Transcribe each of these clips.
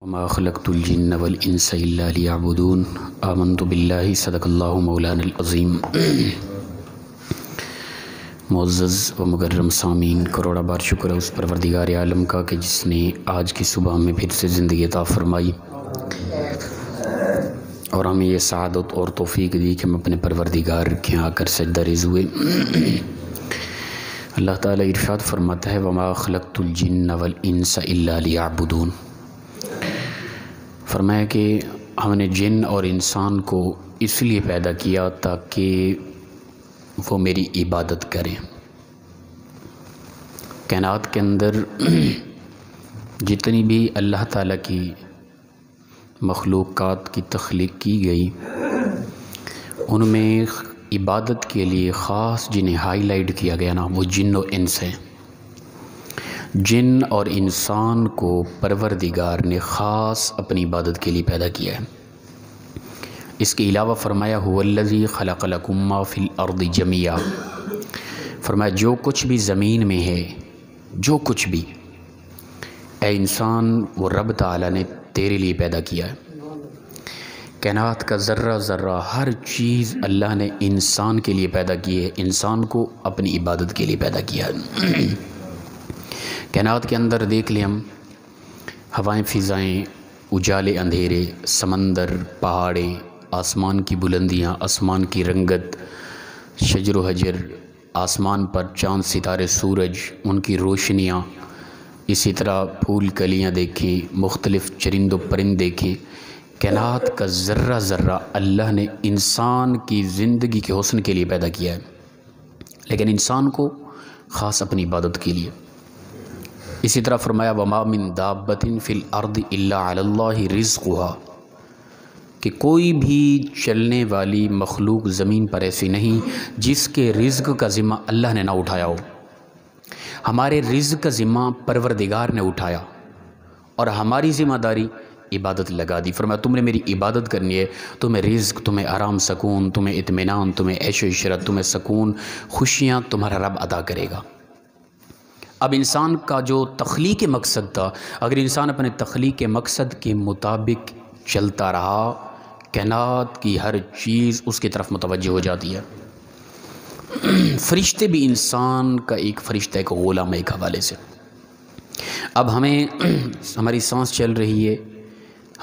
وما خلقت الجن والانس الا ليعبدون آمنت باللہ صدق اللہ مولانا العظیم۔ معزز و مکرم سامعین، کروڑا بار شکر ہے اس پروردگار عالم کا کہ جس نے آج کی صبح میں پھر سے زندگی عطا فرمائی اور ہمیں یہ سعادت اور توفیق دی کہ ہم اپنے پروردگار کے آ کر سجدہ ریز ہوئے۔ اللہ تعالیٰ ارشاد فرماتا ہے وما خلقت الجن والانس الا لیعبدون، فرمایا کہ ہم نے جن اور انسان کو اس لیے پیدا کیا تاکہ وہ میری عبادت کریں۔ کائنات کے اندر جتنی بھی اللہ تعالیٰ کی مخلوقات کی تخلیق کی گئی، ان میں عبادت کے لیے خاص جنہیں ہائی لائٹ کیا گیا نا، وہ جن و انس ہیں۔ جن اور انسان کو پروردگار نے خاص اپنی عبادت کے لیے پیدا کیا ہے۔ اس کے علاوہ فرمایا هو الذی خلق لکم ما فی الارض جمیعا، فرمایا جو کچھ بھی زمین میں ہے، جو کچھ بھی اے انسان، وہ رب تعالیٰ نے تیرے لیے پیدا کیا ہے۔ کائنات کا ذرہ ذرہ ہر چیز اللہ نے انسان کے لیے پیدا کی ہے، انسان کو اپنی عبادت کے لیے پیدا کیا ہے۔ کائنات کے اندر دیکھ لیں ہم، ہوائیں فضائیں، اجالے اندھیرے، سمندر، پہاڑیں، آسمان کی بلندیاں، آسمان کی رنگت، شجر و حجر، آسمان پر چاند ستارے سورج، ان کی روشنیاں، اسی طرح پھول کلیاں دیکھیں، مختلف چرند و پرند دیکھیں۔ کائنات کا ذرہ ذرہ اللہ نے انسان کی زندگی کے حسن کے لیے پیدا کیا ہے، لیکن انسان کو خاص اپنی عبادت کے لیے۔ اسی طرح فرمایا وما من دابۃ فی الارض الا علی اللہ رزقها، کہ کوئی بھی چلنے والی مخلوق زمین پر ایسی نہیں جس کے رزق کا ذمہ اللہ نے نہ اٹھایا ہو۔ ہمارے رزق کا ذمہ پروردگار نے اٹھایا اور ہماری ذمہ داری عبادت لگا دی۔ فرمایا تم نے میری عبادت کرنی ہے، تمہیں رزق، تمہیں آرام سکون، تمہیں اطمینان، تمہیں عیش و عشرت، تمہیں سکون، خوشیاں تمہارا رب عطا کرے گا۔ اب انسان کا جو تخلیق مقصد تھا، اگر انسان اپنے تخلیق مقصد کے مطابق چلتا رہا، کائنات کی ہر چیز اس کی طرف متوجہ ہو جاتی ہے۔ فرشتے بھی انسان کا ایک فرشتہ، ایک غلام ہے ایک حوالے سے۔ اب ہمیں ہماری سانس چل رہی ہے،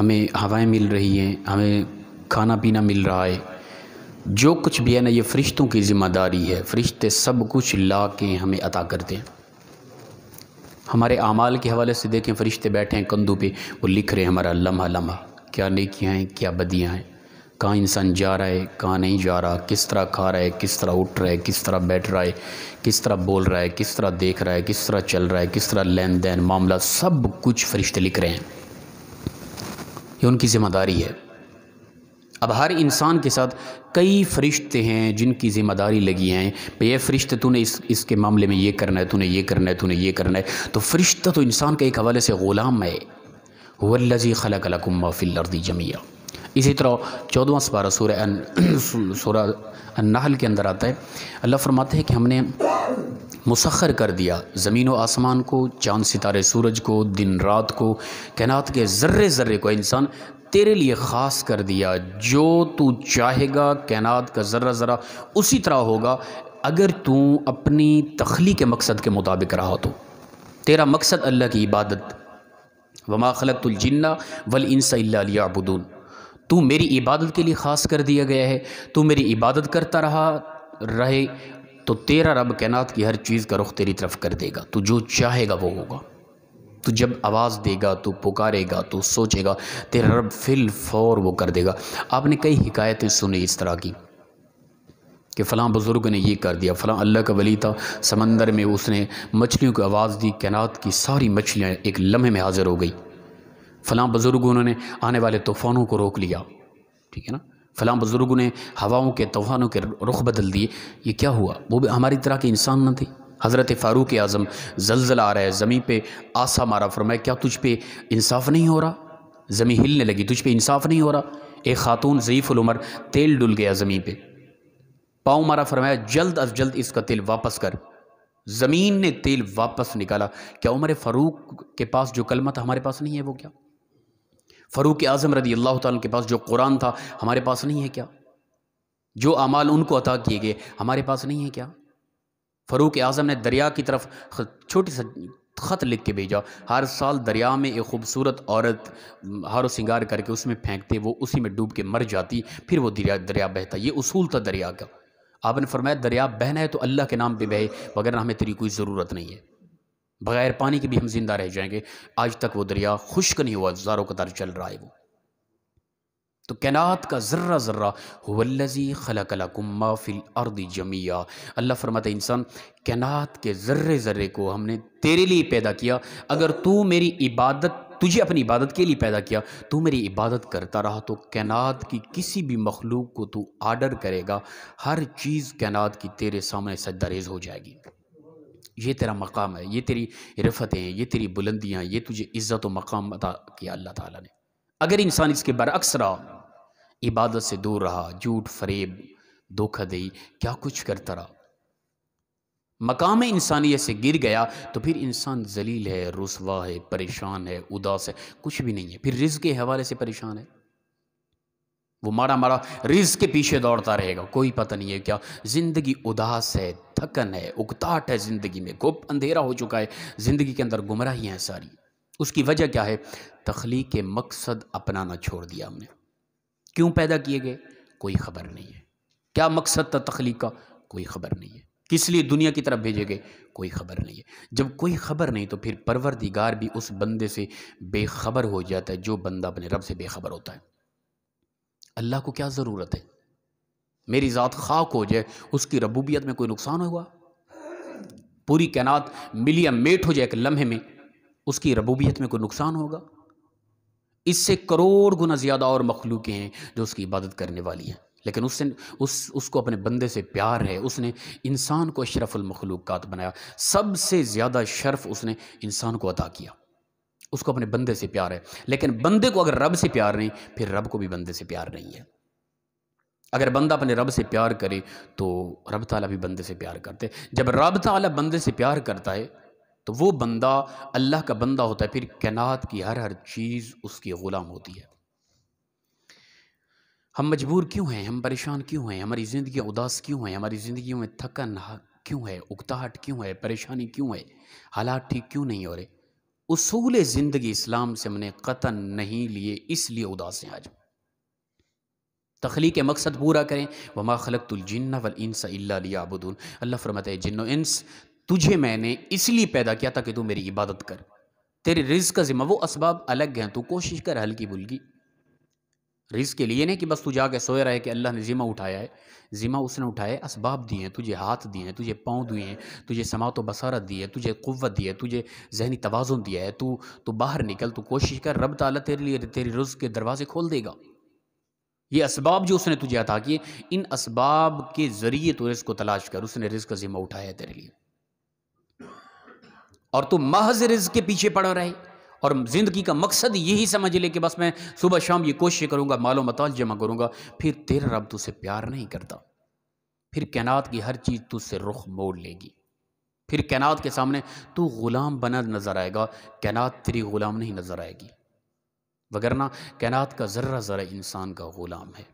ہمیں ہوائیں مل رہی ہیں، ہمیں کھانا پینا مل رہا ہے، جو کچھ بھی ہے نا، یہ فرشتوں کی ذمہ داری ہے۔ فرشتے سب کچھ لا کے ہمیں عطا کرتے ہیں۔ ہمارے اعمال کے حوالے سے دیکھیں، فرشتے بیٹھے ہیں کندھوں پہ، وہ لکھ رہے ہیں ہمارا لمحہ لمحہ، کیا نیکیاں ہیں، کیا بدیاں ہیں، کہاں انسان جا رہا ہے، کہاں نہیں جا رہا، کس طرح کھا رہا ہے، کس طرح اٹھ رہا ہے، کس طرح بیٹھ رہا ہے، کس طرح بول رہا ہے، کس طرح دیکھ رہا ہے، کس طرح چل رہا ہے، کس طرح لین دین معاملہ، سب کچھ فرشتے لکھ رہے ہیں۔ یہ ان کی ذمہ داری ہے۔ اب ہر انسان کے ساتھ کئی فرشتے ہیں جن کی ذمہ داری لگی ہیں، یہ فرشتے تو نے اس کے معاملے میں یہ کرنا ہے، تو نے یہ کرنا ہے، تو نے یہ کرنا ہے۔ تو فرشتہ تو انسان کے ایک حوالے سے غلام ہے۔ هو الذی خلق لکم ما فی الارض جمیعا۔ اسی طرح 14واں سپارہ سورہ النحل کے اندر آتا ہے، اللہ فرماتے ہیں کہ ہم نے مسخر کر دیا زمین و آسمان کو، چاند ستارے سورج کو، دن رات کو، کائنات کے ذرے ذرے کو انسان تیرے لیے خاص کر دیا۔ جو تو چاہے گا کائنات کا ذرہ ذرہ اسی طرح ہوگا اگر تو اپنی تخلیق کے مقصد کے مطابق رہا تو۔ تیرا مقصد اللہ کی عبادت، وما خلقت الجن والانس الا لیعبدون، تو میری عبادت کے لیے خاص کر دیا گیا ہے۔ تو میری عبادت کرتا رہے تو تیرا رب کائنات کی ہر چیز کا رخ تیری طرف کر دے گا۔ تو جو چاہے گا وہ ہوگا۔ تو جب آواز دے گا، تو پکارے گا، تو سوچے گا، تیرا رب فی الفور وہ کر دے گا۔ آپ نے کئی حکایتیں سنی اس طرح کی کہ فلاں بزرگ نے یہ کر دیا، فلاں اللہ کا ولی تھا، سمندر میں اس نے مچھلیوں کو آواز دی، کائنات کی ساری مچھلیاں ایک لمحے میں حاضر ہو گئی۔ فلاں بزرگوں نے آنے والے طوفانوں کو روک لیا، ٹھیک ہے نا، فلاں بزرگوں نے ہواؤں کے طوفانوں کے رخ بدل دیے۔ یہ کیا ہوا؟ وہ بھی ہماری طرح کے انسان نہ تھے۔ حضرت فاروق اعظم، زلزلہ آ رہا ہے، زمین پہ آسا مارا، فرمایا کیا تجھ پہ انصاف نہیں ہو رہا؟ زمین ہلنے لگی، تجھ پہ انصاف نہیں ہو رہا؟ ایک خاتون ضعیف العمر، تیل ڈل گیا زمین پہ، پاؤں مارا، فرمایا جلد از جلد اس کا تیل واپس کر۔ زمین نے تیل واپس نکالا۔ کیا عمر فاروق کے پاس جو کلمہ تھا ہمارے پاس نہیں ہے؟ وہ کیا فاروق اعظم رضی اللہ تعالیٰ کے پاس جو قرآن تھا ہمارے پاس نہیں ہے کیا؟ جو اعمال ان کو عطا کیے گئے ہمارے پاس نہیں ہے کیا؟ فاروق اعظم نے دریا کی طرف چھوٹی سا خط لکھ کے بھیجا، ہر سال دریا میں ایک خوبصورت عورت ہار و سنگار کر کے اس میں پھینکتے، وہ اسی میں ڈوب کے مر جاتی، پھر وہ دریا بہتا۔ یہ اصول تھا دریا کا۔ آپ نے فرمایا دریا بہنا ہے تو اللہ کے نام پہ بہے، وگرنہ ہمیں تیری کوئی ضرورت نہیں ہے، بغیر پانی کے بھی ہم زندہ رہ جائیں گے۔ آج تک وہ دریا خشک نہیں ہوا، زاروں قطار چل رہا ہے وہ۔ تو کائنات کا ذرہ ذرہ هو الذی خلق لکم ما فی الارض جمیعا، اللہ فرماتا ہے انسان کائنات کے ذرے ذرے کو ہم نے تیرے لیے پیدا کیا، اگر تو میری عبادت، تجھے اپنی عبادت کے لیے پیدا کیا، تو میری عبادت کرتا رہا تو کائنات کی کسی بھی مخلوق کو تو آرڈر کرے گا، ہر چیز کائنات کی تیرے سامنے سجدہ ریز ہو جائے گی۔ یہ تیرا مقام ہے، یہ تیری رفتیں ہیں، یہ تیری بلندیاں، یہ تجھے عزت و مقام عطا کیا اللہ تعالیٰ نے۔ اگر انسان اس کے برعکس رہا، عبادت سے دور رہا، جھوٹ فریب دھوکہ دہی کیا کچھ کرتا رہا، مقام انسانیت سے گر گیا، تو پھر انسان ذلیل ہے، رسوا ہے، پریشان ہے، اداس ہے، کچھ بھی نہیں ہے، پھر رزق کے حوالے سے پریشان ہے، وہ مارا مارا رزق کے پیچھے دوڑتا رہے گا، کوئی پتہ نہیں ہے کیا۔ زندگی اداس ہے، تھکن ہے، اکتاہٹ ہے، زندگی میں گھپ اندھیرا ہو چکا ہے، زندگی کے اندر گمراہیاں ہیں ساری۔ اس کی وجہ کیا ہے؟ تخلیق کے مقصد اپنانا چھوڑ دیا ہم نے۔ کیوں پیدا کیے گئے؟ کوئی خبر نہیں ہے۔ کیا مقصد تھا تخلیق کا؟ کوئی خبر نہیں ہے۔ کس لیے دنیا کی طرف بھیجے گئے؟ کوئی خبر نہیں ہے۔ جب کوئی خبر نہیں تو پھر پروردگار بھی اس بندے سے بے خبر ہو جاتا ہے جو بندہ اپنے رب سے بے خبر ہوتا ہے۔ اللہ کو کیا ضرورت ہے میری ذات خاک ہو جائے، اس کی ربوبیت میں کوئی نقصان ہوا؟ پوری کائنات ملیا میٹ ہو جائے ایک لمحے میں، اس کی ربوبیت میں کوئی نقصان ہوگا؟ اس سے کروڑ گنا زیادہ اور مخلوقیں ہیں جو اس کی عبادت کرنے والی ہیں، لیکن اس کو اپنے بندے سے پیار ہے۔ اس نے انسان کو اشرف المخلوقات بنایا، سب سے زیادہ شرف اس نے انسان کو عطا کیا، اس کو اپنے بندے سے پیار ہے۔ لیکن بندے کو اگر رب سے پیار نہیں، پھر رب کو بھی بندے سے پیار نہیں ہے۔ اگر بندہ اپنے رب سے پیار کرے تو رب تعالیٰ بھی بندے سے پیار کرتے۔ جب رب تعالیٰ بندے سے پیار کرتا ہے تو وہ بندہ اللہ کا بندہ ہوتا ہے، پھر کائنات کی ہر چیز اس کی غلام ہوتی ہے۔ ہم مجبور کیوں ہیں؟ ہم پریشان کیوں ہیں؟ ہماری زندگیاں اداس کیوں ہیں؟ ہماری زندگیوں میں تھکن کیوں ہے؟ اکتاہٹ کیوں ہے؟ پریشانی کیوں ہے؟ حالات ٹھیک کیوں نہیں ہو رہے؟ اصول زندگی اسلام سے ہم نے قطعاً نہیں لیے، اس لیے اداس ہیں آج۔ تخلیق مقصد پورا کریں، وما خلقت الجن والانس الا لیعبدون، اللہ فرماتا ہے جن و انس تجھے میں نے اس لیے پیدا کیا تھا کہ تو میری عبادت کر۔ تیرے رزق کا ذمہ، وہ اسباب الگ ہیں، تو کوشش کر ہلکی بھلکی۔ رزق کے لیے نہیں کہ بس تو جا کے سوئے رہے کہ اللہ نے ذمہ اٹھایا ہے، ذمہ اس نے اٹھایا ہے، اسباب دیے ہیں، تجھے ہاتھ دیے ہیں، تجھے پاؤں دیے ہیں، تجھے سماعت و بصارت دی ہے، تجھے قوت دی ہے، تجھے ذہنی توازن دیا ہے، تو باہر نکل، تو کوشش کر، رب تعالیٰ تیرے لیے تیری رزق کے دروازے کھول دے گا۔ یہ اسباب جو اس نے تجھے عطا کیے، ان اسباب کے ذریعے تو رزق کو تلاش کر، اس نے رزق کا ذمہ اٹھایا ہے تیرے لیے، اور تو محض رزق کے پیچھے پڑا رہے اور زندگی کا مقصد یہی سمجھ لے کہ بس میں صبح شام یہ کوشش کروں گا، مال و متاع جمع کروں گا، پھر تیرا رب تجھ سے پیار نہیں کرتا، پھر کائنات کی ہر چیز تجھ سے رخ موڑ لے گی، پھر کائنات کے سامنے تو غلام بنا نظر آئے گا، کائنات تیری غلام نہیں نظر آئے گی، وگرنہ کائنات کا ذرہ ذرہ انسان کا غلام ہے،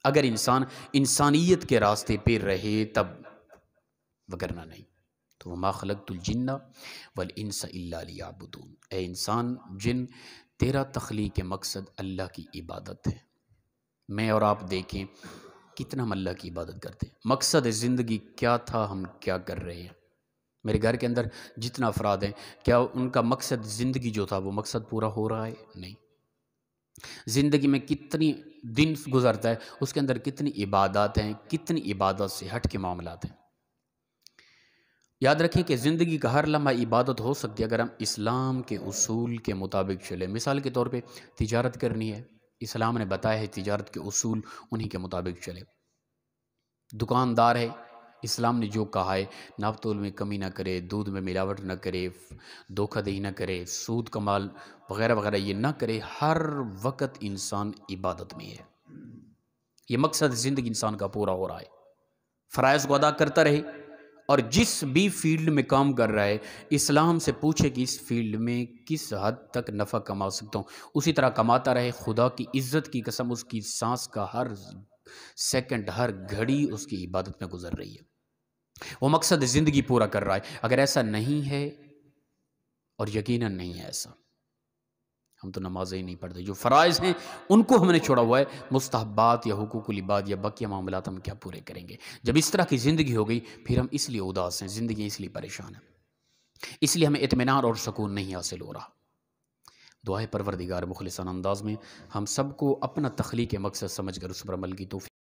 اگر انسان انسانیت کے راستے پہ رہے تب، وگرنہ نہیں۔ تو وما خلقت الجن والانس الا لیعبدون، اے انسان جن، تیرا تخلیق مقصد اللہ کی عبادت ہے۔ میں اور آپ دیکھیں کتنا ہم اللہ کی عبادت کرتے ہیں، مقصد زندگی کیا تھا، ہم کیا کر رہے ہیں۔ میرے گھر کے اندر جتنا افراد ہیں، کیا ان کا مقصد زندگی جو تھا وہ مقصد پورا ہو رہا ہے؟ نہیں۔ زندگی میں کتنی دن گزرتا ہے، اس کے اندر کتنی عبادات ہیں، کتنی عبادت سے ہٹ کے معاملات ہیں۔ یاد رکھیں کہ زندگی کا ہر لمحہ عبادت ہو سکتی ہے اگر ہم اسلام کے اصول کے مطابق چلیں۔ مثال کے طور پہ تجارت کرنی ہے، اسلام نے بتایا ہے تجارت کے اصول، انہی کے مطابق چلے۔ دکاندار ہے، اسلام نے جو کہا ہے، ناپ تول میں کمی نہ کرے، دودھ میں ملاوٹ نہ کرے، دھوکہ دہی نہ کرے، سود کا مال وغیرہ وغیرہ یہ نہ کرے، ہر وقت انسان عبادت میں ہے۔ یہ مقصد زندگی انسان کا پورا ہو رہا ہے، فرائض کو ادا کرتا رہے اور جس بھی فیلڈ میں کام کر رہا ہے اسلام سے پوچھے کہ اس فیلڈ میں کس حد تک نفع کما سکتا ہوں، اسی طرح کماتا رہے۔ خدا کی عزت کی قسم، اس کی سانس کا ہر سیکنڈ، ہر گھڑی اس کی عبادت میں گزر رہی ہے، وہ مقصد زندگی پورا کر رہا ہے۔ اگر ایسا نہیں ہے، اور یقیناً نہیں ہے ایسا، ہم تو نمازیں ہی نہیں پڑھتے، جو فرائض ہیں ان کو ہم نے چھوڑا ہوا ہے، مستحبات یا حقوق العباد یا بقیہ معاملات ہم کیا پورے کریں گے؟ جب اس طرح کی زندگی ہو گئی پھر ہم اس لیے اداس ہیں، زندگی اس لیے پریشان ہے، اس لیے ہمیں اطمینان اور سکون نہیں حاصل ہو رہا۔ دعائے پروردگار مخلصانہ انداز میں ہم سب کو اپنا تخلیق مقصد سمجھ کر اس پر عمل کی توفیق